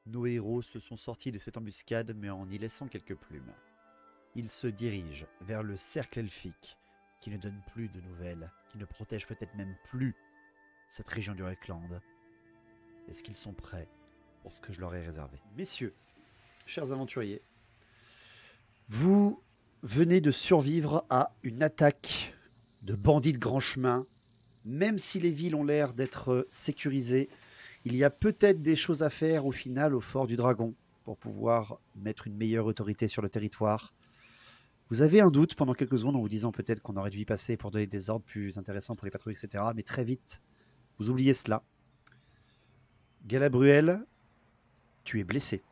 Nos héros se sont sortis de cette embuscade, mais en y laissant quelques plumes. Ils se dirigent vers le cercle elfique, qui ne donne plus de nouvelles, qui ne protège peut-être même plus cette région du Reckland. Est-ce qu'ils sont prêts pour ce que je leur ai réservé? Messieurs, chers aventuriers, vous venez de survivre à une attaque de bandits de grand chemin. Même si les villes ont l'air d'être sécurisées, il y a peut-être des choses à faire au final au Fort du Dragon pour pouvoir mettre une meilleure autorité sur le territoire. Vous avez un doute pendant quelques secondes en vous disant peut-être qu'on aurait dû y passer pour donner des ordres plus intéressants pour les patrouilles, etc. Mais très vite, vous oubliez cela. Galabruel, tu es blessé.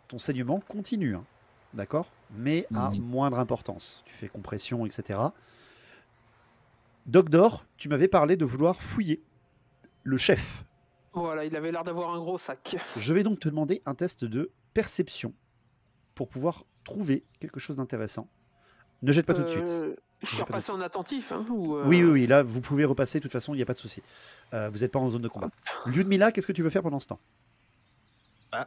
Ton saignement continue, hein, d'accord? Mais à moindre importance. Tu fais compression, etc. Dogdor, tu m'avais parlé de vouloir fouiller le chef. Voilà, il avait l'air d'avoir un gros sac. Je vais donc te demander un test de perception pour pouvoir trouver quelque chose d'intéressant. Ne jette pas tout de suite. Je suis repassé en attentif. Hein, ou oui, là, vous pouvez repasser, de toute façon, il n'y a pas de souci. Vous n'êtes pas en zone de combat. Lyudmila, qu'est-ce que tu veux faire pendant ce temps?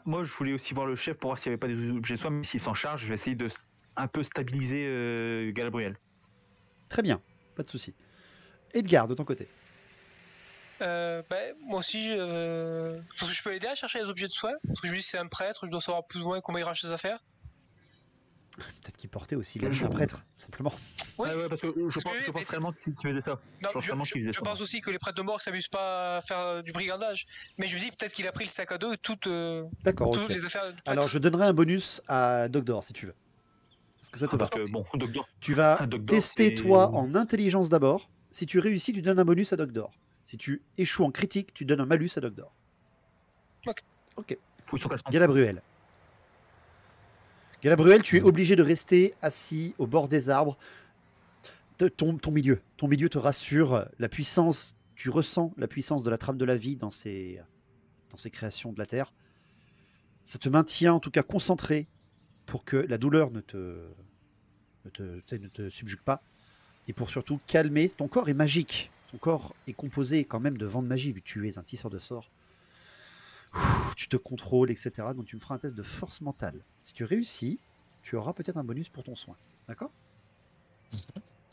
Moi, je voulais aussi voir le chef pour voir s'il n'y avait pas des objets de soin, mais s'il s'en charge, je vais essayer de un peu stabiliser Galabruel. Très bien, pas de souci. Edgar, de ton côté. Moi aussi, parce que je peux l'aider à chercher les objets de soin. Parce que je lui dis c'est un prêtre, je dois savoir plus ou moins comment il range ses affaires. Peut-être qu'il portait aussi l'habit d'un prêtre, simplement. Oui, ouais, parce que je pense réellement qu'il faisait ça. Non, je pense aussi que les prêtres de mort ne s'amusent pas à faire du brigandage. Mais je me dis peut-être qu'il a pris le sac à dos et toutes okay. les affaires de prêtre. Alors je donnerai un bonus à Dogdor si tu veux. Est-ce que ça te va? Parce que, bon, Dogdor, tu vas tester toi en intelligence d'abord. Si tu réussis, tu donnes un bonus à Dogdor. Si tu échoues en critique, tu donnes un malus à Dogdor. Ok. Galabruel. Galabruel, tu es obligé de rester assis au bord des arbres. Ton milieu te rassure. La puissance, tu ressens la puissance de la trame de la vie dans ces créations de la terre. Ça te maintient en tout cas concentré pour que la douleur ne te subjugue pas. Et pour surtout calmer, ton corps est magique. Ton corps est composé quand même de vent de magie, vu que tu es un tisseur de sorts. Tu te contrôles, etc. Donc tu me feras un test de force mentale. Si tu réussis, tu auras peut-être un bonus pour ton soin. D'accord?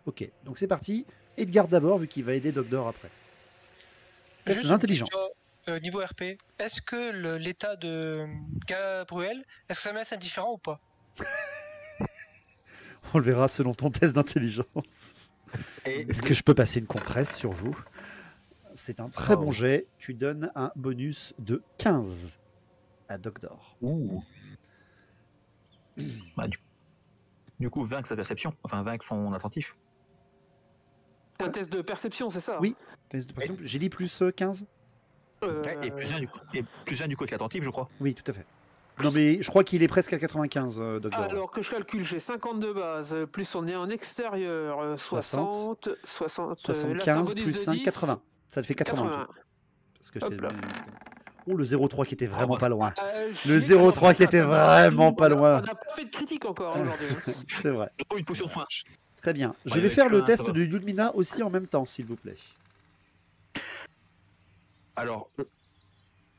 Ok, donc c'est parti. Edgar d'abord, vu qu'il va aider Dogdor après. Test d'intelligence. Niveau RP, est-ce que l'état de Galabruel, est-ce que ça me laisse indifférent ou pas? On le verra selon ton test d'intelligence. Est-ce que je peux passer une compresse sur vous? C'est un très bon jet. Tu donnes un bonus de 15 à Dogdor. Ouh. Du coup, vaincre sa perception, enfin vaincre son attentif. Un test de perception, c'est ça? Oui, test de perception. J'ai dit plus 15 Et plus 1 du côté attentif, je crois. Oui, tout à fait. Non, mais je crois qu'il est presque à 95, Dogdor. Alors que je calcule, j'ai 50 de base, plus on est en extérieur, 60, 75, plus 5, 80. Ça te fait 80. Parce que oh, le 0,3 qui était vraiment pas loin. Le 0,3 qui était vraiment pas loin. On n'a pas fait de critique encore aujourd'hui. C'est vrai. Une potion de soin. Très bien. Je vais faire le test de Lyudmila aussi en même temps, s'il vous plaît. Alors,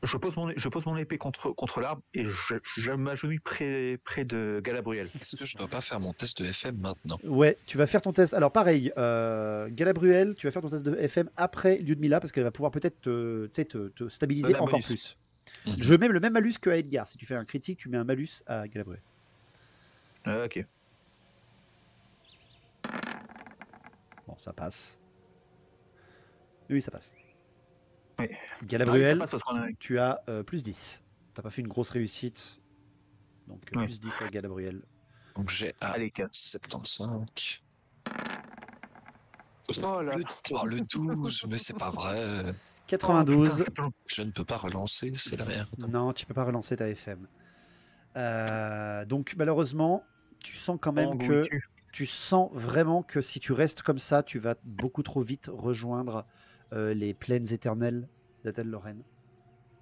je pose mon épée contre l'arbre et je m'agenouille près de Galabruel. Est-ce que je dois pas faire mon test de FM maintenant? Ouais, tu vas faire ton test. Alors pareil, Galabruel, tu vas faire ton test de FM après Lyudmila parce qu'elle va pouvoir peut-être te stabiliser encore plus. Je mets le même malus que à Edgar. Si tu fais un critique, tu mets un malus à Galabruel. Ok. Bon, ça passe. Oui, ça passe. Oui. Galabruel, tu as plus 10. T'as pas fait une grosse réussite. Donc plus 10 à Galabruel. Donc j'ai à 75. Oh là. Le 12, mais c'est pas vrai. 92. Je ne peux pas relancer, c'est la merde. Non, tu peux pas relancer ta FM. Donc malheureusement, tu sens quand même que... Tu sens vraiment que si tu restes comme ça, tu vas beaucoup trop vite rejoindre les plaines éternelles d'Atel Lorraine.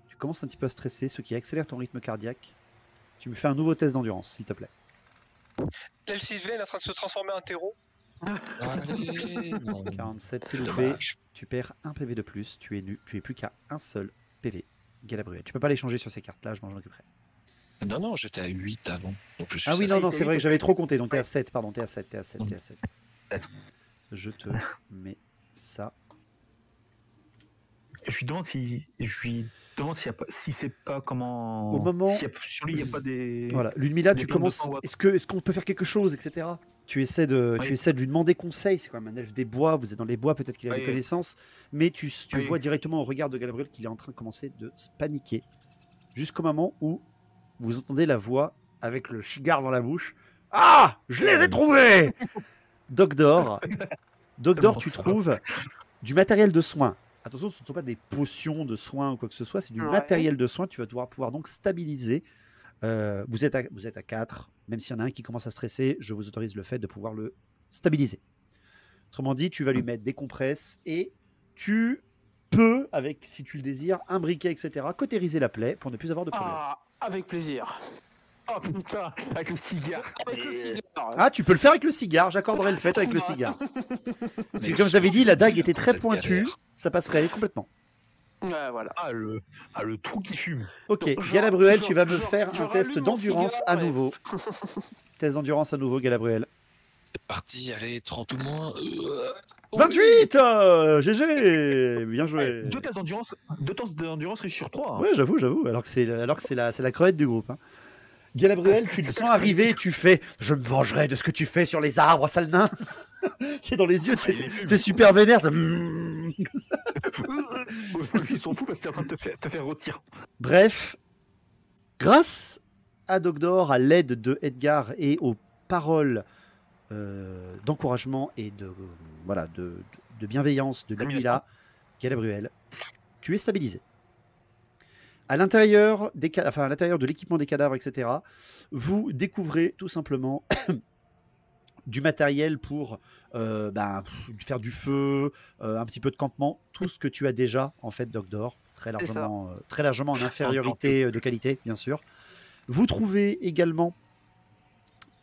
Tu commences un petit peu à stresser, ce qui accélère ton rythme cardiaque. Tu me fais un nouveau test d'endurance, s'il te plaît. L'elfe Sylvain est en train de se transformer en terreau. 47, c'est loupé. Tu perds un PV de plus. Tu es plus qu'à un seul PV. Galabruel. Tu peux pas les changer sur ces cartes-là, je m'en occuperai. Non, non, j'étais à 8 avant. Donc je suis Ah oui, à non, 7. c'est vrai que j'avais trop compté, donc t'es à 7, pardon, t'es à 7. Je te mets ça. Je lui demande si c'est pas comment. Au moment- sur lui il n'y a pas des. Voilà, Ludmilla, Des tu plantes de commences. sang, ouais. Est-ce qu'on peut faire quelque chose, etc. Tu essaies de Oui. lui demander conseil. C'est quand même un elfe des bois. Vous êtes dans les bois, peut-être qu'il a des Oui. connaissances, mais tu Oui. vois directement au regard de Gabriel qu'il est en train de commencer de se paniquer, jusqu'au moment où vous entendez la voix avec le cigare dans la bouche. Ah, je les ai trouvés. Dogdor, bon, tu ça. trouves du matériel de soins. Attention, ce ne sont pas des potions de soins ou quoi que ce soit, c'est du Ouais. matériel de soins. Tu vas pouvoir donc stabiliser. Vous êtes à 4. Même s'il y en a un qui commence à stresser, je vous autorise le fait de pouvoir le stabiliser. Autrement dit, tu vas lui mettre des compresses et tu peux, si tu le désires, un briquet, etc., cautériser la plaie pour ne plus avoir de problème. Ah, avec plaisir. Oh putain, avec le cigare. Avec le cigare. Ah, tu peux le faire avec le cigare, j'accorderai le fait avec le cigare. Parce que Mais comme je l'avais dit, la dague était très cette pointue, galère. ça passerait complètement. Ouais, voilà. Le trou qui fume. Ok, Donc, je- Galabruel, je- tu vas me je- faire je un test rallume mon d'endurance cigare à et- nouveau. Test d'endurance à nouveau, Galabruel. C'est parti, allez, 30 ou moins. 28 GG. Bien joué. 2 tests d'endurance réussis sur 3. Ouais, j'avoue. Alors que c'est la crevette du groupe. Hein. Galabruel, tu le sens arriver et tu fais « Je me vengerai de ce que tu fais sur les arbres, sale nain !» Qui est dans les yeux, t'es super vénère. Ils sont fous parce que t'es en train de te faire rôtir. Bref, grâce à Dogdor, à l'aide de Edgar et aux paroles d'encouragement et de bienveillance de Ludmilla, Galabruel, tu es stabilisé. À l'intérieur de l'équipement des cadavres, etc., vous découvrez tout simplement du matériel pour faire du feu, un petit peu de campement, tout ce que tu as déjà, en fait, Dogdor, très largement en infériorité de qualité, bien sûr. Vous trouvez également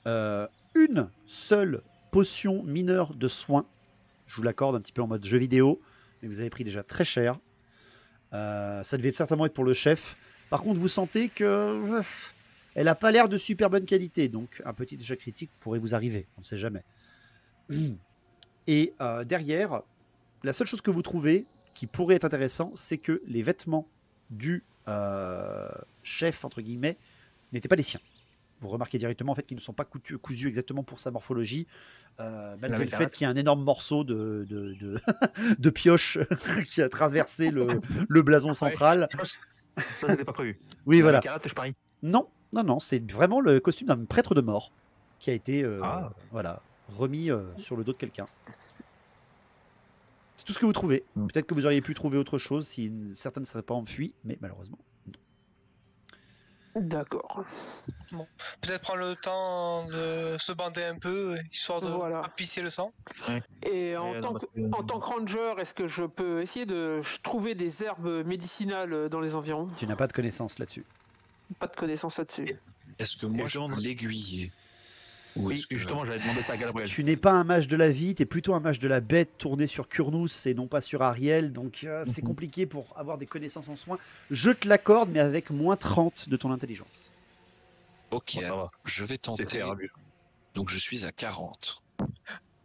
une seule potion mineure de soins. Je vous l'accorde un petit peu en mode jeu vidéo, mais vous avez pris déjà très cher. Ça devait certainement être pour le chef. Par contre, vous sentez que elle n'a pas l'air de super bonne qualité, donc un petit échec critique pourrait vous arriver, on ne sait jamais. Et derrière, la seule chose que vous trouvez qui pourrait être intéressant, c'est que les vêtements du chef, entre guillemets, n'étaient pas les siens. Vous remarquez directement en fait qu'ils ne sont pas cousus exactement pour sa morphologie, malgré le fait qu'il y a un énorme morceau de pioche qui a traversé le blason central. Ça, c'était pas prévu. Oui, voilà. Carotte, je parie. Non, c'est vraiment le costume d'un prêtre de mort qui a été remis sur le dos de quelqu'un. C'est tout ce que vous trouvez. Peut-être que vous auriez pu trouver autre chose si certains ne seraient pas enfuis, mais malheureusement, non. D'accord. Bon. Peut-être prendre le temps de se bander un peu, histoire de pas pisser le sang. Et en tant que ranger, est-ce que je peux essayer de trouver des herbes médicinales dans les environs? Tu n'as pas de connaissances là-dessus. Pas de connaissances là-dessus. Est-ce que moi je peux l'aiguiller? Oui, justement, j'avais demandé ça à Gabriel. Tu n'es pas un mage de la vie, tu es plutôt un mage de la bête tourné sur Kurnous et non pas sur Ariel, donc c'est compliqué pour avoir des connaissances en soins. Je te l'accorde, mais avec moins 30 de ton intelligence. Ok, Bon, ça va. je vais tenter. Donc je suis à 40.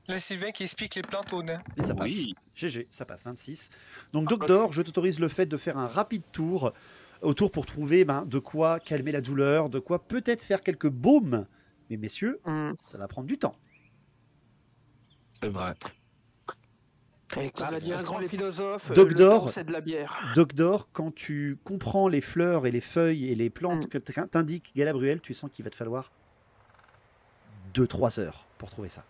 Là, Sylvain qui explique les plantes aux nains. Et ça passe. Oui. GG, ça passe, 26. Donc Dogdor, je t'autorise le fait de faire un rapide tour autour pour trouver de quoi calmer la douleur, de quoi peut-être faire quelques baumes. Mais messieurs, ça va prendre du temps. C'est vrai. Et comme l'a dit un grand philosophe, Dogdor, le temps, c'est de la bière. Dogdor, quand tu comprends les fleurs et les feuilles et les plantes que t'indique Galabruel, tu sens qu'il va te falloir 2-3 heures pour trouver ça.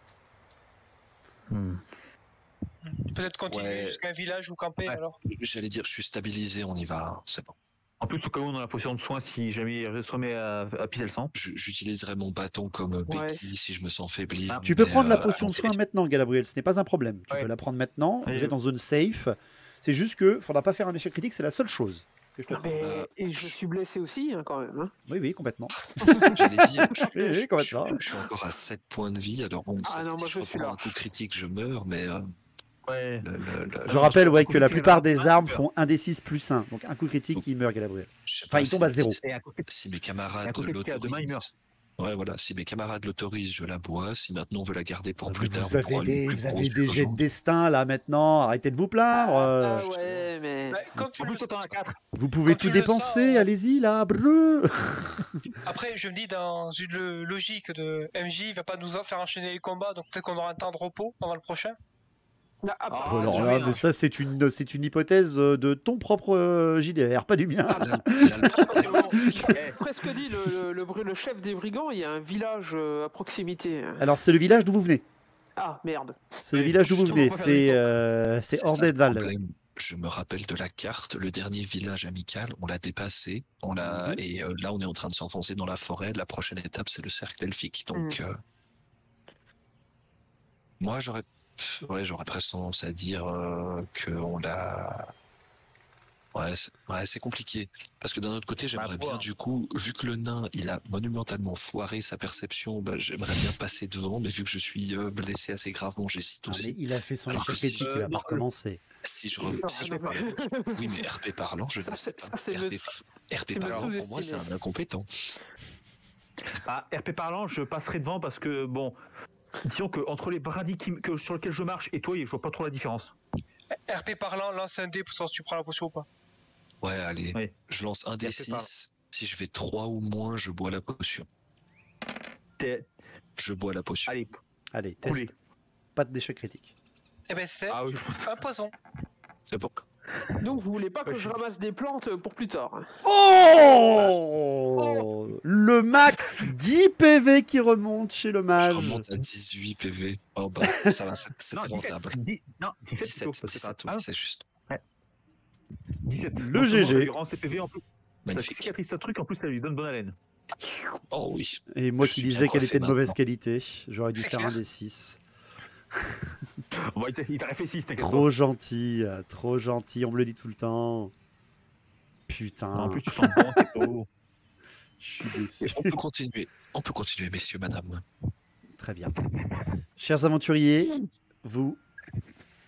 Peut-être continuer jusqu'à un village ou camper alors. J'allais dire, je suis stabilisé, on y va, c'est bon. En plus, au cas où on a la potion de soin, si jamais il se remet à pisser le sang. J'utiliserai mon bâton comme béquille si je me sens faibli. Tu peux prendre la potion de soin maintenant, Galabruel, ce n'est pas un problème. Tu peux la prendre maintenant, vous êtes en zone safe. C'est juste que faudra pas faire un échec critique, c'est la seule chose que je te dis. Et je suis blessé aussi, quand même. Hein. Oui, complètement. J'allais dire, complètement. Je suis encore à 7 points de vie, alors bon, non, moi si je reprends un coup critique, je meurs, mais... Ouais. Je rappelle que la plupart des armes font 1d6 plus 1. Donc un coup critique, il meurt, Gabriel. Enfin, il tombe à 0. Si mes camarades l'autorisent. Ouais, voilà. Si mes camarades l'autorisent, je la bois. Si maintenant on veut la garder pour plus tard, vous avez des jets de destin là maintenant. Arrêtez de vous plaindre. Ouais, mais. Comme tu le sens, 4. Vous pouvez tout dépenser. Allez-y là, breu. Après, je me dis, dans une logique de MJ, il va pas nous faire enchaîner les combats, donc peut-être qu'on aura un temps de repos avant le prochain. Alors là, mais ça c'est une hypothèse de ton propre JDR, pas du mien. Presque dit, le chef des brigands, il y a un village à proximité. Alors c'est le village d'où vous venez. Ah merde. C'est le village d'où vous venez. C'est Ordeidval. Je me rappelle de la carte, le dernier village amical, on l'a dépassé, et là on est en train de s'enfoncer dans la forêt. La prochaine étape c'est le cercle elfique. Donc moi j'aurais presque tendance à dire qu'on l'a. Ouais, c'est compliqué. Parce que d'un autre côté, j'aimerais bien, du coup, vu que le nain, il a monumentalement foiré sa perception, j'aimerais bien passer devant, mais vu que je suis blessé assez gravement, j'hésite aussi. Mais il a fait son échec critique, il va pas recommencer. Si je parle. Oui, mais RP parlant, je ne sais pas. RP parlant, pour moi, c'est un incompétent. RP parlant, je passerai devant parce que, bon, disons que entre les bradis sur lesquels je marche et toi, je vois pas trop la différence. RP parlant, lance un dé pour savoir si tu prends la potion ou pas. Ouais, allez, je lance un D6. Si je fais 3 ou moins, je bois la potion. Je bois la potion. Allez, test. Pas d'échec critique. Eh ben c'est un poison. C'est bon. Donc vous voulez pas que je ramasse des plantes pour plus tard. Oh, le max 10 PV qui remonte chez le mage. Je remonte à 18 PV. Oh bah, ça va, c'est rentable. Non, 17, c'est juste. Ouais. 17. Le GG. Ça lui rend ses PV en plus. Magnifique. Ça cicatrise ce truc, en plus ça lui donne bonne haleine. Oh oui. Et moi qui disais qu'elle était de mauvaise qualité, j'aurais dû faire un des 6. Il t'a fait 6, t'inquiète. Trop gentil, on me le dit tout le temps. Putain. En plus, tu sens bon, t'es beau. Je suis déçu. On peut continuer, messieurs, madame. Très bien. Chers aventuriers, vous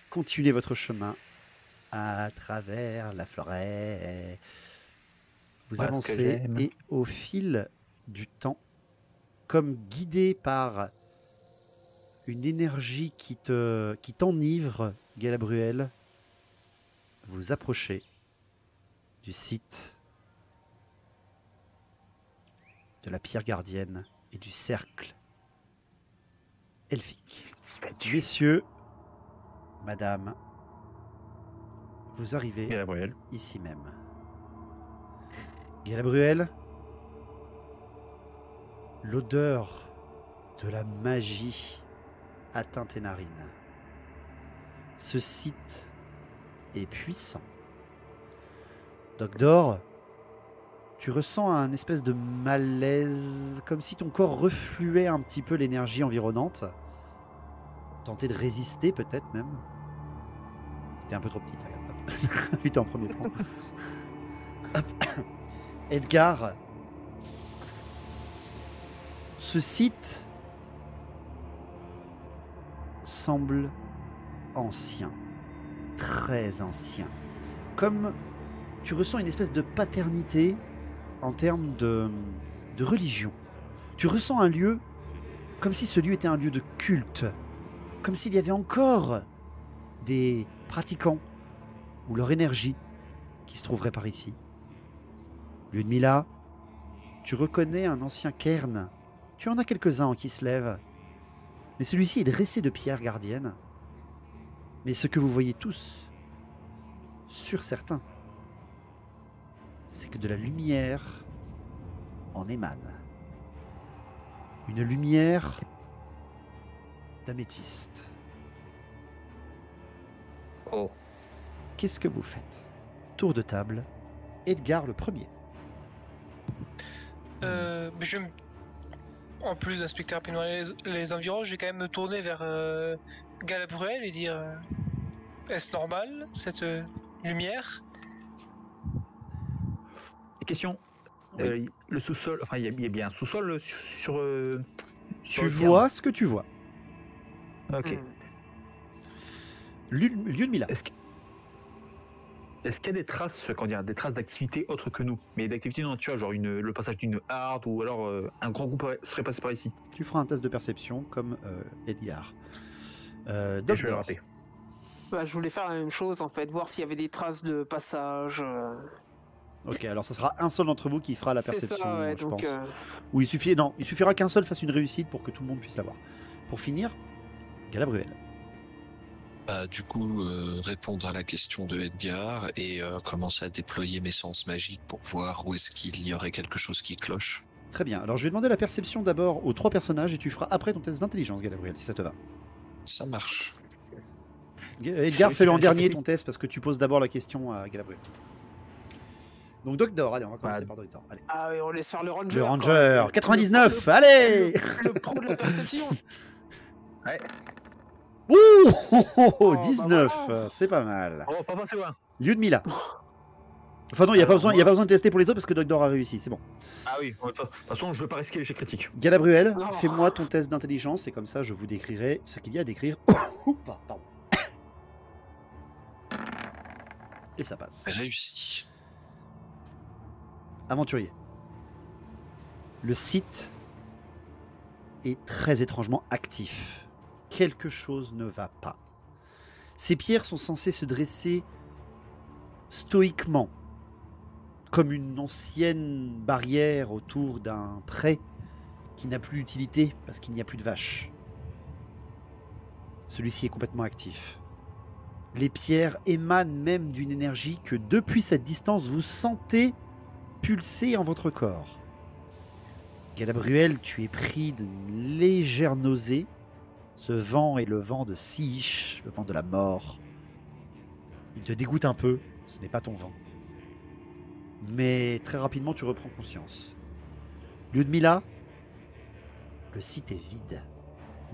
continuez votre chemin à travers la forêt. Vous avancez et au fil du temps, comme guidé par une énergie qui t'enivre, Galadriel, vous approchez du site de la pierre gardienne et du cercle elfique. Messieurs, madame, vous arrivez ici même. Galadriel, l'odeur de la magie atteint tes narines. Ce site est puissant. Dogdor, tu ressens un espèce de malaise, comme si ton corps refluait un petit peu l'énergie environnante. Tenter de résister peut-être même. T'étais un peu trop petite, regarde. Lui, t'es en premier plan. Edgar, ce site semble ancien, très ancien. Comme tu ressens une espèce de paternité en termes de religion. Tu ressens un lieu comme si ce lieu était un lieu de culte, comme s'il y avait encore des pratiquants ou leur énergie qui se trouverait par ici. Ludmilla, tu reconnais un ancien cairn. Tu en as quelques-uns qui se lèvent. Mais celui-ci est dressé de pierres gardiennes. Mais ce que vous voyez tous, sur certains, c'est que de la lumière en émane. Une lumière d'améthyste. Oh. Qu'est-ce que vous faites? Tour de table. Edgar le premier. En plus d'inspecter rapidement les environs, je vais quand même me tourner vers Galadriel et dire est-ce normal cette lumière? Question. Oui. Le sous-sol, enfin il y a bien un sous-sol sur tu vois ce que tu vois. Ok. Lyudmila. Est-ce qu'il y a des traces, des traces d'activité autres que nous, mais d'activité non naturelle, genre le passage d'une horde ou alors un grand groupe serait passé par ici? Tu feras un test de perception comme Edgar. Et je vais le Doctor. rater. Bah, je voulais faire la même chose en fait, voir s'il y avait des traces de passage. Ok, alors ça sera un seul d'entre vous qui fera la C'est perception, ça, ouais, je donc, pense. Ou il suffira qu'un seul fasse une réussite pour que tout le monde puisse l'avoir. Pour finir, Galabruel. Bah, du coup, répondre à la question de Edgar et commencer à déployer mes sens magiques pour voir où est-ce qu'il y aurait quelque chose qui cloche. Très bien, alors je vais demander la perception d'abord aux 3 personnages et tu feras après ton test d'intelligence, Galabruel, si ça te va. Ça marche. Edgar, fais-le en dernier ton test parce que tu poses d'abord la question à Galabruel. Donc Doctor, allez, on va commencer par Doctor. Allez. Ah oui, on laisse faire le ranger. Le Ranger, 99, allez Le pro de la perception. Ouais. Ouh, 19, bah voilà. c'est pas mal. On va pas passer loin. Lyudmila. Enfin non, il n'y a pas besoin de tester pour les autres parce que Doctor a réussi, c'est bon. Ah oui, de toute façon, je veux pas risquer l'échec critique. Galabruel, Non. fais-moi ton test d'intelligence et comme ça je vous décrirai ce qu'il y a à décrire. Pardon. Et ça passe. Réussi. Aventurier. Le site est très étrangement actif. Quelque chose ne va pas. Ces pierres sont censées se dresser stoïquement, comme une ancienne barrière autour d'un pré qui n'a plus d'utilité parce qu'il n'y a plus de vaches. Celui-ci est complètement actif. Les pierres émanent même d'une énergie que depuis cette distance vous sentez pulser en votre corps. Galabruel, tu es pris d'une légère nausée. Ce vent est le vent de Siish, le vent de la mort. Il te dégoûte un peu, ce n'est pas ton vent. Mais très rapidement, tu reprends conscience. Lyudmila, le site est vide.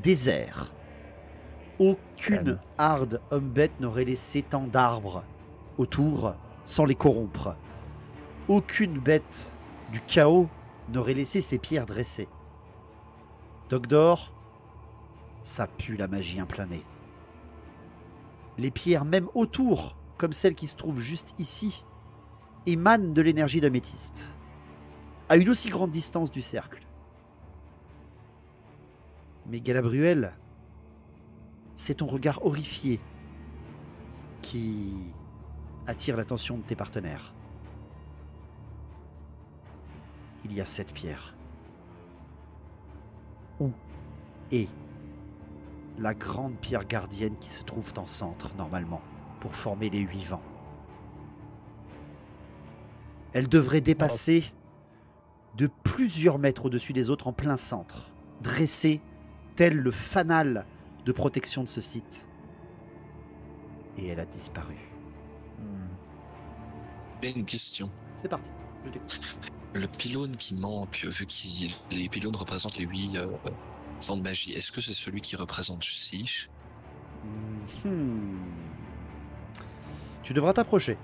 Désert. Aucune harde homme-bête n'aurait laissé tant d'arbres autour sans les corrompre. Aucune bête du chaos n'aurait laissé ses pierres dressées. Doctor, ça pue la magie en plein nez. Les pierres, même autour, comme celle qui se trouve juste ici, émanent de l'énergie d'améthyste, à une aussi grande distance du cercle. Mais Galabruel, c'est ton regard horrifié qui attire l'attention de tes partenaires. Il y a 7 pierres. Où est la grande pierre gardienne qui se trouve en centre, normalement, pour former les 8 vents? Elle devrait dépasser de plusieurs mètres au-dessus des autres en plein centre, dressée tel le fanal de protection de ce site. Et elle a disparu. J'ai une question. C'est parti. Je t'écoute. Le pylône qui manque, vu que les pylônes représentent les 8 vents de magie, est-ce que c'est celui qui représente Siish? Tu devras t'approcher.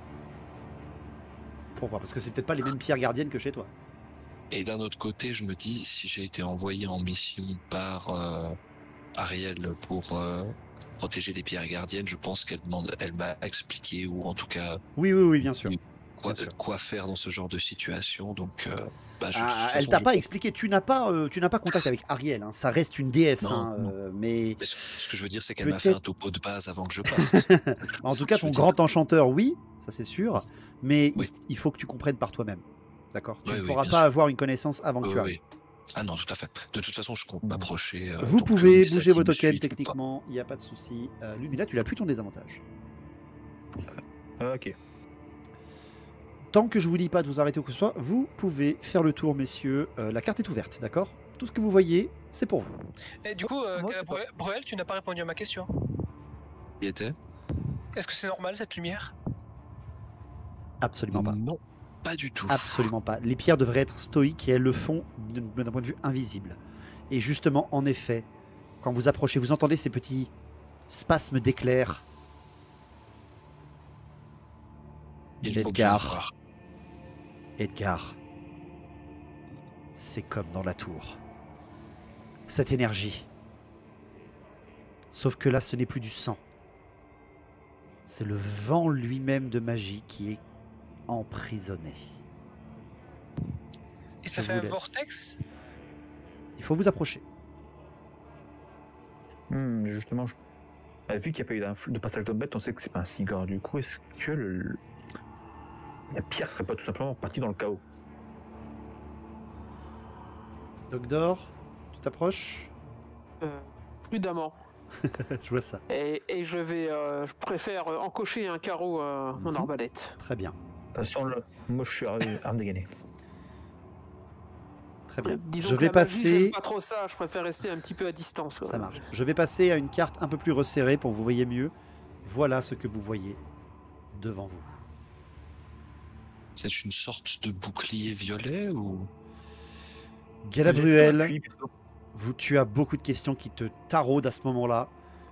Pour voir, parce que c'est peut-être pas les mêmes pierres gardiennes que chez toi. Et d'un autre côté, je me dis, si j'ai été envoyé en mission par Ariel pour protéger les pierres gardiennes, je pense elle m'a expliqué, ou en tout cas... Oui, bien sûr. Quoi faire dans ce genre de situation, donc... elle t'a pas expliqué, tu n'as pas contact avec Ariel, hein. Ça reste une déesse, non. Mais ce que je veux dire, c'est qu'elle m'a fait un topo de base avant que je parte. En tout cas, ton grand enchanteur, oui, ça c'est sûr, mais oui. Il faut que tu comprennes par toi-même, d'accord? Tu ne oui, pourras pas avoir une connaissance avant que tu arrives. Ah non, tout à fait. De toute façon, je compte m'approcher. Vous pouvez bouger vos tokens techniquement, il n'y a pas de souci. Lui, mais là, tu n'as plus ton désavantage. Ok. Tant que je vous dis pas de vous arrêter ou que ce soit, vous pouvez faire le tour, messieurs. La carte est ouverte, d'accord? Tout ce que vous voyez, c'est pour vous. Et du coup, Bruel, tu n'as pas répondu à ma question. Il était? Est-ce que c'est normal cette lumière? Absolument pas. Non, pas du tout. Absolument pas. Les pierres devraient être stoïques et elles le font d'un point de vue invisible. Et justement, en effet, quand vous approchez, vous entendez ces petits spasmes d'éclairs. Edgar, c'est comme dans la tour. Cette énergie. Sauf que là, ce n'est plus du sang. C'est le vent lui-même de magie qui est emprisonné. Et ça Je fait vous un laisse. vortex. Il faut vous approcher. Justement, vu qu'il n'y a pas eu de passage d'homme bête, on sait que c'est pas un cigare. Du coup, est-ce que la pierre serait pas tout simplement partie dans le chaos? Dogdor, tu t'approches? Prudemment. Je vois ça. Et je préfère encocher un carreau à mon arbalète. Très bien. Attention, moi je suis arme dégainée. Très bien. Disons Je que vais la magie, passer... j'aime pas trop ça, je préfère rester un petit peu à distance. Ça marche. Je vais passer à une carte un peu plus resserrée pour que vous voyez mieux. Voilà ce que vous voyez devant vous. C'est une sorte de bouclier violet ou... Galabruel, tu as beaucoup de questions qui te taraudent à ce moment-là.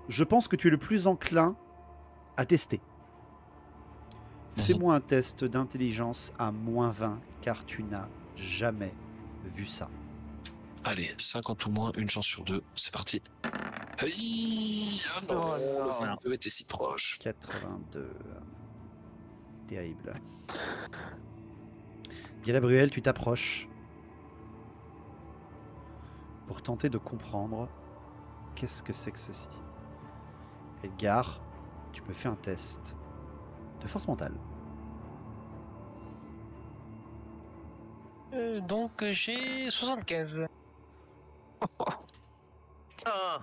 Je pense que tu es le plus enclin à tester. Fais-moi un test d'intelligence à -20, car tu n'as jamais vu ça. Allez, 50 ou moins, une chance sur 2, c'est parti. Aïe, ah non, Oh là le là. 22 était si proche. 82. Terrible. Galabruel, tu t'approches pour tenter de comprendre qu'est-ce que c'est que ceci. Edgar, tu me fais un test de force mentale. Donc j'ai 75. Ah,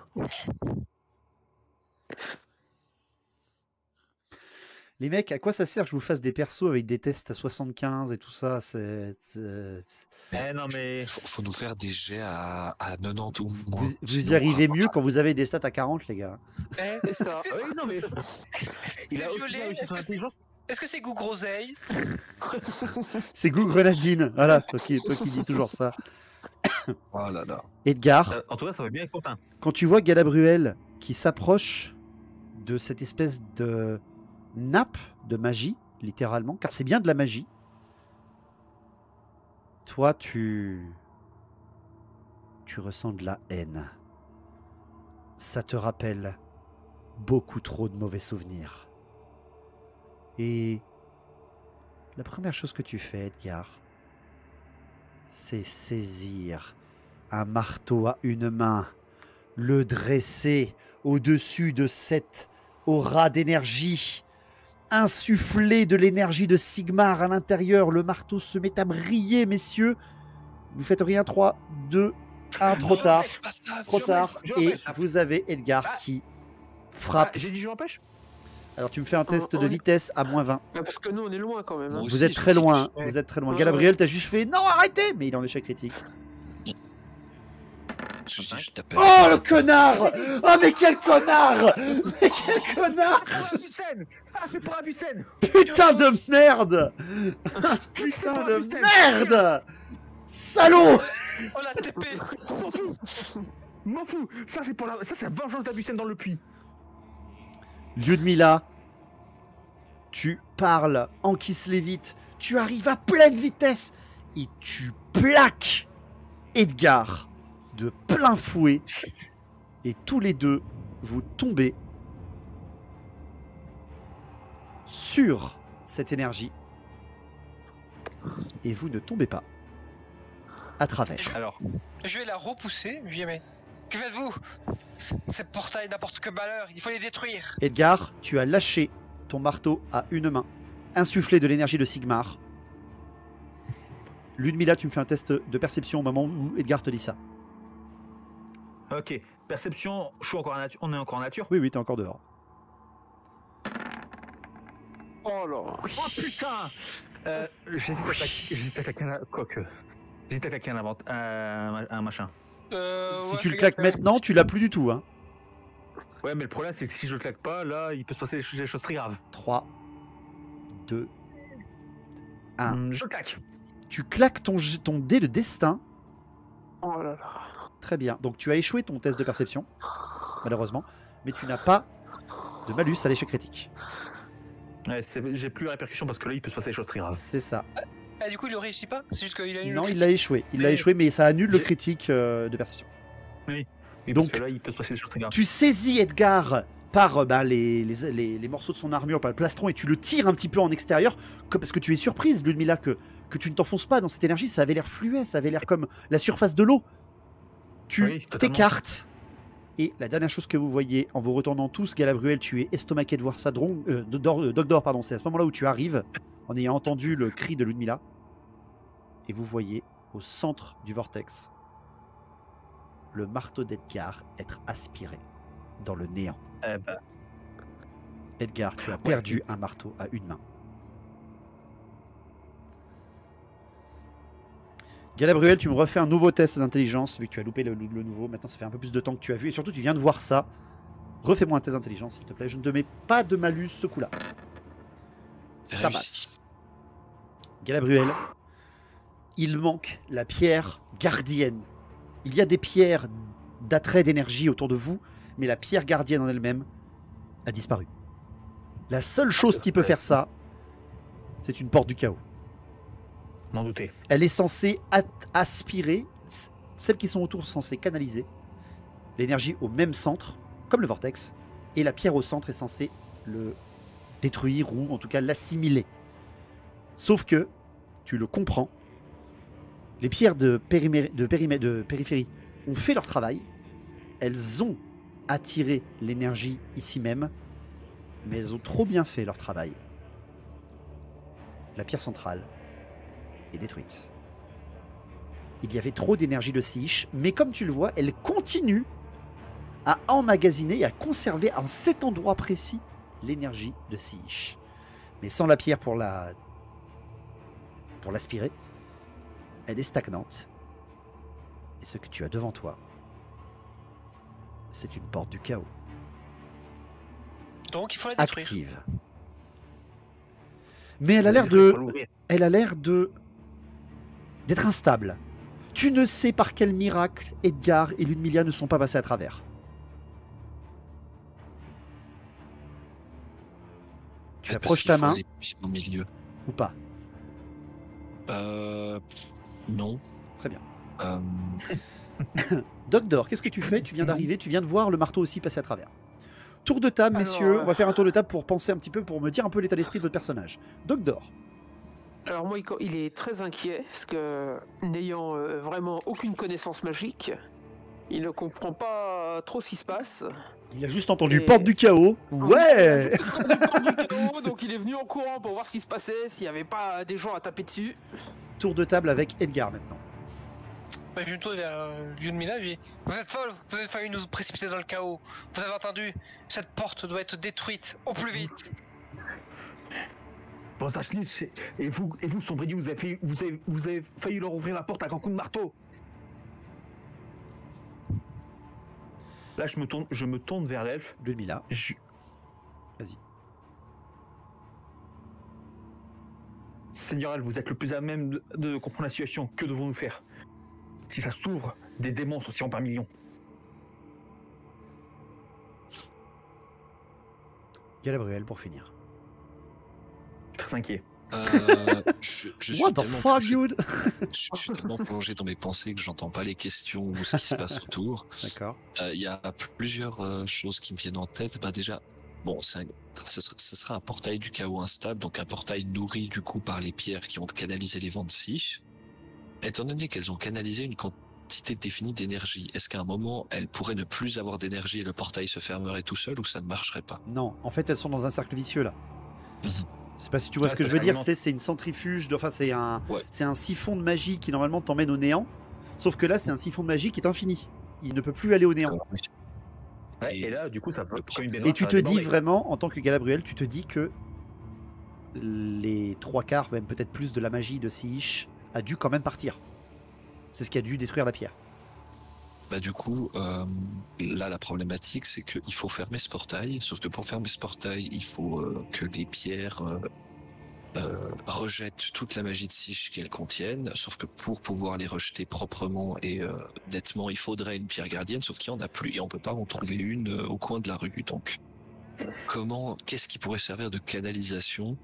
Les mecs, à quoi ça sert que je vous fasse des persos avec des tests à 75 et tout ça? non mais. Faut nous faire des jets à 90 ou moins. Vous y sinon- arrivez mieux quand vous avez des stats à 40, les gars. Eh, C'est ça. Oui, non mais. Il C'est a aussi violet, bien réussi son intelligence. Est-ce que c'est goût groseille? C'est goût grenadine. Voilà, toi qui dis toujours ça. Oh là là. Edgar, En tout cas, ça va bien avec Quentin. quand tu vois Galabruel qui s'approche de cette espèce de nappe de magie, littéralement, car c'est bien de la magie, toi, tu ressens de la haine. Ça te rappelle beaucoup trop de mauvais souvenirs. Et la première chose que tu fais, Edgar, c'est saisir un marteau à une main, le dresser au-dessus de cette aura d'énergie, insuffler de l'énergie de Sigmar à l'intérieur. Le marteau se met à briller, messieurs. Vous faites rien, 3, 2, 1, trop tard. Trop tard. Et vous avez Edgar qui frappe. J'ai dit je l'empêche. Alors tu me fais un test on de est- vitesse à -20. Parce que nous, on est loin quand même. hein. Moi Vous aussi, êtes très je- loin. ouais. Vous êtes très loin. Ouais, Galabruel, t'as juste fait non, arrêtez, mais il est en échec critique. Je t'appelle. Oh le connard! Oh mais quel connard! Mais quel connard! C'est pour Abusen. Putain de merde! Putain de merde! Salaud! Oh la TP. M'en fous. Ça c'est la vengeance d'Abusen dans le puits. Lyudmila, tu parles en Kislévite, tu arrives à pleine vitesse et tu plaques Edgar de plein fouet et tous les deux vous tombez sur cette énergie et vous ne tombez pas à travers. Alors, Je vais la repousser. Je dis mais que faites-vous? Ces portails n'apportent que malheur. Il faut les détruire. Edgar, tu as lâché ton marteau à une main, insufflé de l'énergie de Sigmar. Ludmilla, tu me fais un test de perception au moment où Edgar te dit ça. ok. Perception, je suis encore en nature. On est encore en nature. Oui, t'es encore dehors. Oh là. Oh putain. J'hésite à claquer un. Quoique. J'hésite à claquer un machin. Si Ouais, tu le fais claques gaffe, maintenant, tu l'as plus du tout. Hein. Ouais, mais le problème c'est que si je le claque pas, là, il peut se passer des choses très graves. 3, 2, 1. Je claque. Tu claques ton dé de destin. Oh là là. Très bien. Donc tu as échoué ton test de perception, malheureusement. Mais tu n'as pas de malus à l'échec critique. Ouais, j'ai plus la répercussion parce que là, il peut se passer des choses très graves. C'est ça. Ah, du coup, il le réussit pas? C'est juste qu'il annule Non, le il critique. l'a échoué. Il l'a Mais- échoué, mais ça annule le J'ai- critique de perception. Oui, Donc- parce que là, il peut se passer des choses très graves. Tu saisis Edgar par les morceaux de son armure, par le plastron, et tu le tires un petit peu en extérieur, parce que tu es surprise, Ludmilla, que tu ne t'enfonces pas dans cette énergie. Ça avait l'air fluet, ça avait l'air comme la surface de l'eau. Tu t'écartes. Et la dernière chose que vous voyez en vous retournant tous, Galabruel, tu es estomaqué de voir ça. Dogdor, pardon, c'est à ce moment-là où tu arrives, en ayant entendu le cri de Ludmilla. Et vous voyez au centre du vortex le marteau d'Edgar être aspiré dans le néant. Edgar, tu as perdu un marteau à une main. Galabruel, tu me refais un nouveau test d'intelligence, vu que tu as loupé le nouveau. Maintenant, ça fait un peu plus de temps que tu as vu. Et surtout, tu viens de voir ça. Refais-moi un test d'intelligence, s'il te plaît. Je ne te mets pas de malus ce coup-là. Ça passe. Galabruel, il manque la pierre gardienne. Il y a des pierres d'attrait d'énergie autour de vous, mais la pierre gardienne en elle-même a disparu. La seule chose qui peut faire ça, c'est une porte du chaos. N'en doutez. Elle est censée aspirer, celles qui sont autour sont censées canaliser l'énergie au même centre, comme le vortex, et la pierre au centre est censée le détruire ou en tout cas l'assimiler. Sauf que, tu le comprends, les pierres de périphérie ont fait leur travail, elles ont attiré l'énergie ici même, mais elles ont trop bien fait leur travail. La pierre centrale est détruite. Il y avait trop d'énergie de Siich, mais comme tu le vois, elle continue à emmagasiner et à conserver en cet endroit précis l'énergie de Siich. Mais sans la pierre pour l'aspirer, elle est stagnante. Et ce que tu as devant toi, c'est une porte du chaos. Donc il faut la détruire. Active. Mais elle a l'air d'être instable. Tu ne sais par quel miracle Edgar et Ludmilla ne sont pas passés à travers. Tu approches ta main au milieu. ou pas? Non. Très bien. Dogdor, qu'est-ce que tu fais? Tu viens d'arriver, tu viens de voir le marteau aussi passer à travers. Tour de table, messieurs. On va faire un tour de table pour penser un petit peu, pour me dire un peu l'état d'esprit de votre personnage. Dogdor. Alors moi, il est très inquiet, parce que n'ayant vraiment aucune connaissance magique, il ne comprend pas trop ce qui se passe. Il a juste entendu porte du chaos. Ouais. Porte du chaos, donc il est venu en courant pour voir ce qui se passait, s'il n'y avait pas des gens à taper dessus. Tour de table avec Edgar maintenant. Je me tourne vers Ludmilla, je dis: vous êtes folle, vous avez failli nous précipiter dans le chaos. Vous avez entendu, cette porte doit être détruite au plus vite. Bon, et vous, Sombridi, vous avez failli leur ouvrir la porte à grand coup de marteau. Là, je me tourne vers l'elfe. Ludmilla. Vas-y. Seigneur elfe, vous êtes le plus à même de comprendre la situation. Que devons-nous faire? Si ça s'ouvre, des démons sortiront par millions. Galabruel pour finir. Très inquiet. Je suis What the fuck, dude? Je suis tellement plongé dans mes pensées que j'entends pas les questions ou ce qui se passe autour. D'accord. Il y a plusieurs choses qui me viennent en tête. Déjà, bon, ce sera un portail du chaos instable, donc un portail nourri du coup par les pierres qui ont canalisé les vents de Siich. Étant donné qu'elles ont canalisé une quantité définie d'énergie, est-ce qu'à un moment, elles pourraient ne plus avoir d'énergie et le portail se fermerait tout seul ou ça ne marcherait pas? Non, en fait, elles sont dans un cercle vicieux là. Je sais pas si tu vois ce que je veux dire, c'est une centrifuge, c'est un siphon de magie qui normalement t'emmène au néant, sauf que là c'est un siphon de magie qui est infini, il ne peut plus aller au néant. Ouais, et là du coup ça peut et tu te dis vraiment, en tant que Galabruel, tu te dis que les 3/4, même peut-être plus de la magie de Siich a dû quand même partir. C'est ce qui a dû détruire la pierre. Du coup, là la problématique c'est qu'il faut fermer ce portail, sauf que pour fermer ce portail il faut que les pierres rejettent toute la magie de Siich qu'elles contiennent, sauf que pour pouvoir les rejeter proprement et nettement il faudrait une pierre gardienne, sauf qu'il n'y en a plus et on peut pas en trouver une au coin de la rue. Donc qu'est-ce qui pourrait servir de canalisation?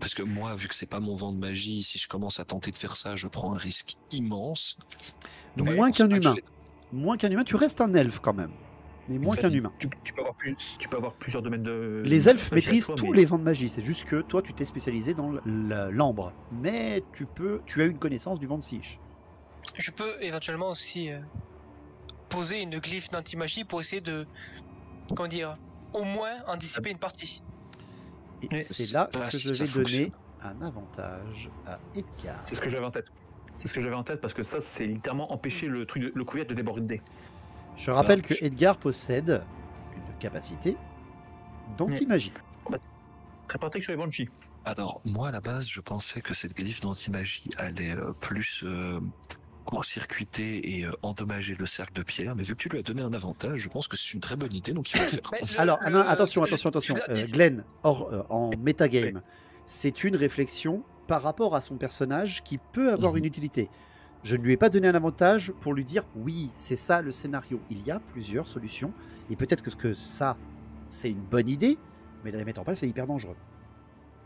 Parce que moi, vu que c'est pas mon vent de magie, si je commence à tenter de faire ça, je prends un risque immense. Donc moins qu'un humain. Moins qu'un humain, tu restes un elfe quand même. mais moins qu'un humain. Tu peux avoir plusieurs domaines de... Les elfes magie à maîtrisent toi, tous mais- les vents de magie, c'est juste que toi tu t'es spécialisé dans l'ambre, mais tu as une connaissance du vent de Siche. Je peux éventuellement aussi poser une glyphe d'anti-magie pour essayer de, comment dire, au moins en dissiper une partie. Et Mais c'est c'est là pas que si je ça vais donner fonctionne. un avantage à Edgar. C'est ce que j'avais en tête. C'est ce que j'avais en tête parce que ça, c'est littéralement empêcher le truc, le couvercle de déborder. Je rappelle Alors, que Edgar possède une capacité d'anti-magie. Très pratique sur les Banshee. Alors, moi, à la base, je pensais que cette glyphe d'anti-magie allait plus court-circuiter et endommager le cercle de pierre, mais vu que tu lui as donné un avantage, je pense que c'est une très bonne idée, donc il va le faire. Mais Alors, le- non, attention. je- Glenn, en metagame, c'est une réflexion par rapport à son personnage qui peut avoir Mhm. une utilité. Je ne lui ai pas donné un avantage pour lui dire oui, c'est ça le scénario. Il y a plusieurs solutions et peut-être que ça, c'est une bonne idée, mais de les mettre en place, c'est hyper dangereux.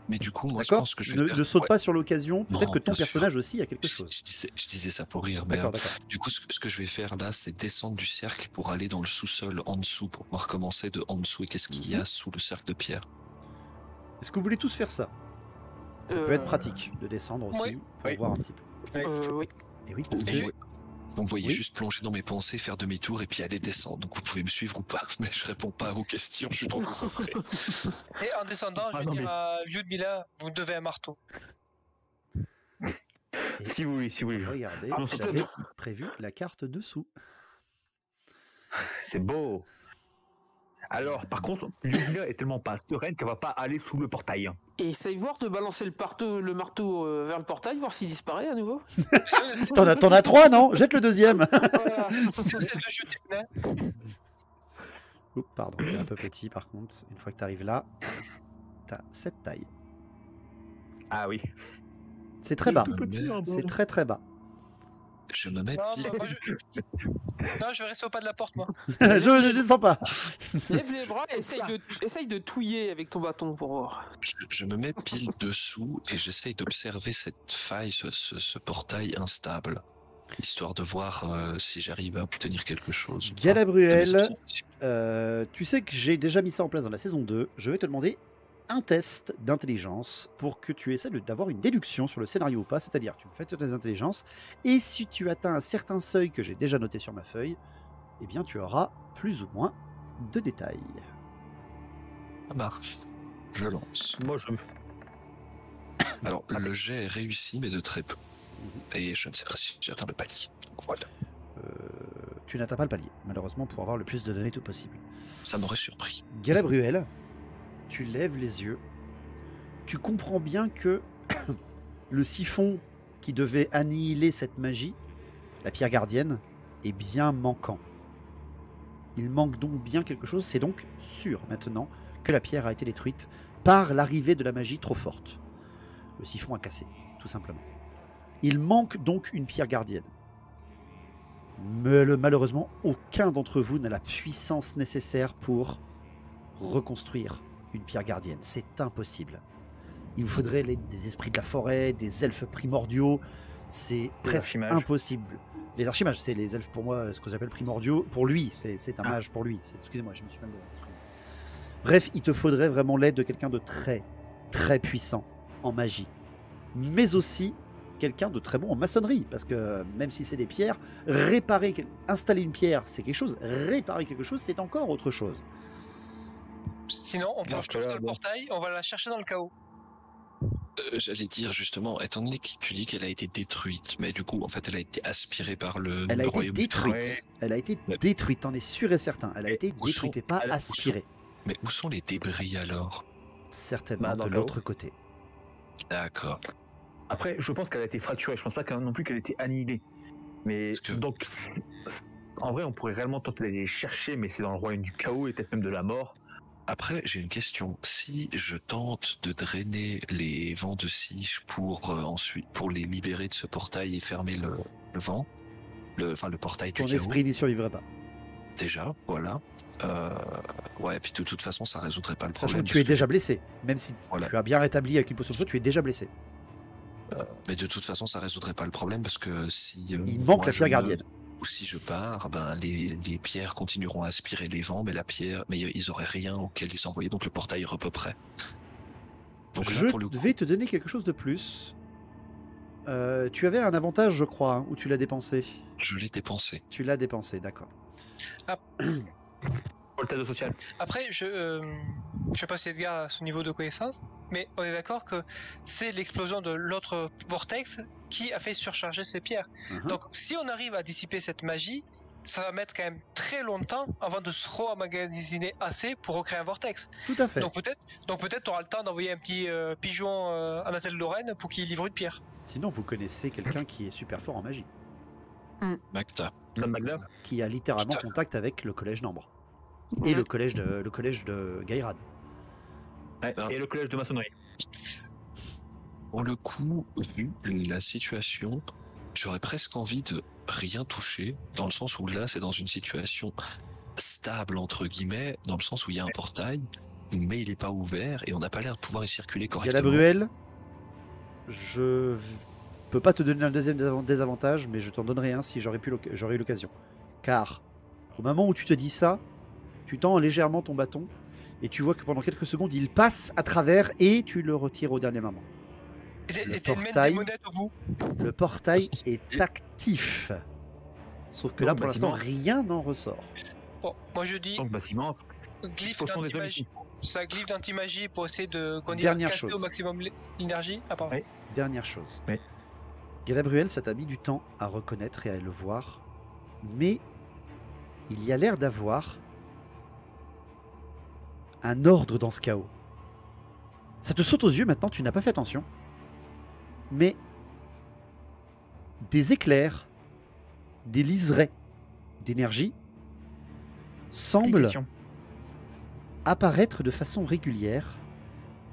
Mais du coup, moi, je D'accord? pense que je vais Ne faire... saute ouais. pas sur l'occasion. Peut-être Non, que ton bien sûr. personnage aussi a quelque chose. Je disais ça pour rire, mais D'accord. du coup, ce que je vais faire là, c'est descendre du cercle pour aller dans le sous-sol en dessous, pour pouvoir commencer de en dessous et qu'est-ce qu'il y a sous le cercle de pierre. Est-ce que vous voulez tous faire ça? Ça peut être pratique de descendre aussi oui. pour Oui. voir un petit peu. Oui. Et oui, parce Donc, que vous- donc, vous voyez Oui. juste plonger dans mes pensées, faire demi-tour et puis aller descendre. Donc vous pouvez me suivre ou pas, mais je réponds pas aux questions, je suis trop concentré. Et en descendant, je Ah vais non, dire mais- à Lyudmila, vous devez un marteau. Si vous voulez, si vous voulez. regardez, non, surtout- j'avais prévu la carte dessous. C'est beau. Alors, par contre, Lyudmila est tellement pas sereine qu'elle va pas aller sous le portail. Et essaye voir de balancer le marteau vers le portail, voir s'il disparaît à nouveau. T'en as 3, non? Jette le deuxième. Voilà. C'est de jeter le nain. Oups, pardon, t'es un peu petit par contre. Une fois que t'arrives là, t'as cette taille. Ah oui. C'est très bas. Tout petit, hein, C'est très très bas. Je me mets Non, pile, moi, non, je vais rester au pas de la porte, moi. je descends pas. Lève les bras et essaye de touiller avec ton bâton pour voir. je me mets pile dessous et j'essaye d'observer cette faille, ce portail instable, histoire de voir si j'arrive à obtenir quelque chose. ou pas de mes Galabruel, observations. tu sais que j'ai déjà mis ça en place dans la saison 2. Je vais te demander un test d'intelligence pour que tu essaies d'avoir une déduction sur le scénario ou pas. C'est-à-dire, tu me fais tes intelligences et si tu atteins un certain seuil que j'ai déjà noté sur ma feuille, eh bien tu auras plus ou moins de détails. Ça marche. Je lance. Moi, je. Alors, le jet est réussi, mais de très peu. Et je ne sais pas si j'atteins le palier. Donc voilà. Tu n'atteins pas le palier, malheureusement, pour avoir le plus de données tout possible. Ça m'aurait surpris. Galabruel, tu lèves les yeux. Tu comprends bien que le siphon qui devait annihiler cette magie, la pierre gardienne, est bien manquant. Il manque donc bien quelque chose. C'est donc sûr maintenant que la pierre a été détruite par l'arrivée de la magie trop forte. Le siphon a cassé, tout simplement. Il manque donc une pierre gardienne. Mais malheureusement, aucun d'entre vous n'a la puissance nécessaire pour reconstruire une pierre gardienne. C'est impossible. Il vous faudrait des esprits de la forêt, des elfes primordiaux. C'est presque archimages. impossible. Les archimages, c'est les elfes pour moi, ce que j'appelle primordiaux. Pour lui, c'est un Ah. mage pour lui. Excusez-moi, je me suis même exprimé. Bref, il te faudrait vraiment l'aide de quelqu'un de très, très puissant en magie. Mais aussi quelqu'un de très bon en maçonnerie. Parce que même si c'est des pierres, installer une pierre, c'est quelque chose. Réparer quelque chose, c'est encore autre chose. Sinon, on plonge que tous là, dans le bon. portail, on va la chercher dans le chaos. J'allais dire justement, étant donné que tu dis qu'elle a été détruite, mais du coup, en fait, elle a été aspirée par Elle a été royaume du détruite. Ouais. Elle a été Ouais. détruite, t'en es sûr et certain. Elle a Mais été où détruite sont- et pas elle- où aspirée. Mais où sont les débris alors? Certainement Bah, dans de le chaos. l'autre côté. D'accord. Après, je pense qu'elle a été fracturée. Je pense pas non plus qu'elle a été annihilée. Mais Parce que- donc, en vrai, on pourrait réellement tenter d'aller les chercher, mais c'est dans le royaume du chaos et peut-être même de la mort. Après, j'ai une question. Si je tente de drainer les vents de Sige pour ensuite pour les libérer de ce portail et fermer le vent, le portail du Ton chaos, esprit n'y survivrait pas. déjà, voilà. Ouais, puis de toute façon, ça résoudrait pas le Sachant problème. que tu es parce déjà blessé. Même si Voilà. tu as bien rétabli avec une potion de feu, tu es déjà blessé. Mais de toute façon, ça résoudrait pas le problème parce que si Il manque moi, la je pierre me- gardienne. ou si je pars, ben les pierres continueront à aspirer les vents, mais ils auraient rien auquel ils s'envoyaient, donc le portail est à peu près. Donc là, Je pour le coup, vais te donner quelque chose de plus. Tu avais un avantage, je crois, hein, où tu l'as dépensé. je l'ai dépensé. Tu l'as dépensé, d'accord. Pour le test de social. Après, je sais pas si Edgar a ce niveau de connaissance, mais on est d'accord que c'est l'explosion de l'autre vortex qui a fait surcharger ces pierres. Donc, si on arrive à dissiper cette magie, ça va mettre quand même très longtemps avant de se re-emmagasiner assez pour recréer un vortex. Tout à fait. Donc peut-être tu auras le temps d'envoyer un petit pigeon à Nathel Lorraine pour qu'il livre une pierre. Sinon, vous connaissez quelqu'un qui est super fort en magie, Magda. Magda. qui a littéralement Tout à fait. contact avec le collège Nambre et le collège de Gaïrad. Ouais, Ben, et le collège de maçonnerie. Pour le coup, vu la situation, j'aurais presque envie de rien toucher, dans le sens où là, c'est dans une situation stable, entre guillemets, dans le sens où il y a un portail, mais il n'est pas ouvert et on n'a pas l'air de pouvoir y circuler correctement. Galabruel, je peux pas te donner un deuxième désavantage, mais je t'en donnerai un si j'aurais eu l'occasion. Car au moment où tu te dis ça, tu tends légèrement ton bâton et tu vois que pendant quelques secondes, il passe à travers et tu le retires au dernier moment. Et t'as une main des monettes au bout. Le portail est actif. Sauf que là, Donc, pour l'instant, bâtiment. rien n'en ressort. Bon, moi je dis Donc, bâtiment. glyphe Postons des d'anti-magie. Ça glyphe d'anti-magie pour essayer de Dernière casser chose. au maximum l'énergie. Ah pardon. Oui. Dernière chose. Oui. Galabruel, ça t'a mis du temps à reconnaître et à le voir. Mais il y a l'air d'avoir un ordre dans ce chaos. Ça te saute aux yeux maintenant, tu n'as pas fait attention. Mais des éclairs, des liserés d'énergie semblent Question. apparaître de façon régulière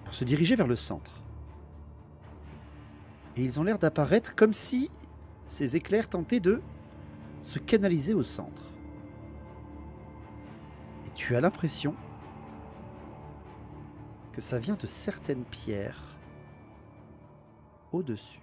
pour se diriger vers le centre. Et ils ont l'air d'apparaître comme si ces éclairs tentaient de se canaliser au centre. Et tu as l'impression que ça vient de certaines pierres au-dessus.